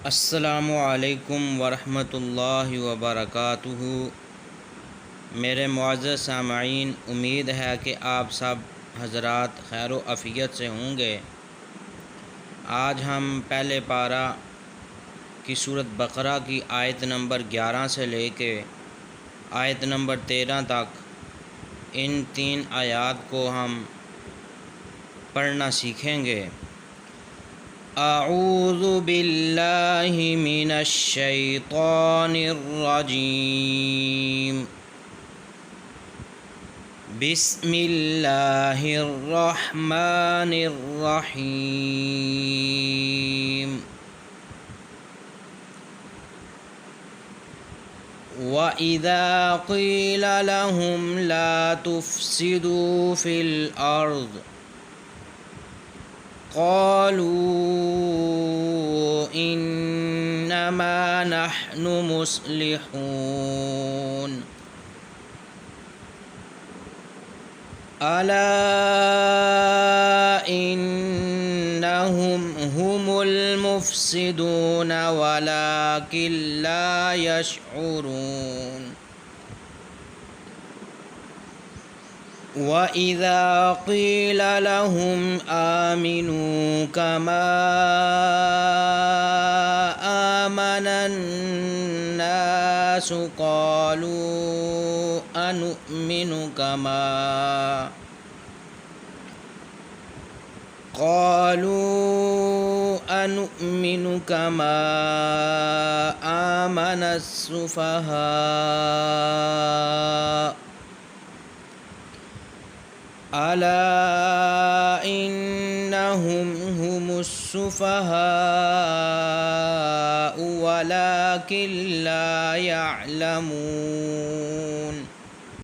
السلام علیکم ورحمۃ اللہ وبرکاتہ۔ میرے معزز سامعین، امید ہے کہ آپ سب حضرات خیر و عافیت سے ہوں گے۔ آج ہم پہلے پارہ کی سورۃ بقرہ کی آیت نمبر 11 سے لے کے آیت نمبر 13 تک ان 3 آیات کو ہم پڑھنا سیکھیں گے۔ اعوذ باللہ من الشیطان الرجیم، بسم اللہ الرحمن الرحیم۔ وَإِذَا قِيلَ لَهُمْ لَا تُفْسِدُوا فِي الْأَرْضِ قالوا انما نحن مصلحون الا انهم هم المفسدون ولكن لا يشعرون۔ وَإِذَا قِيلَ لَهُمْ آمِنُوا كَمَا آمَنَ النَّاسُ قَالُوا أَنُؤْمِنُ كَمَا آمَنَ السُّفَهَاءُ أَلَا إِنَّهُمْ هُمُ السُّفَهَاءُ وَلَكِنْ لَا يَعْلَمُونَ۔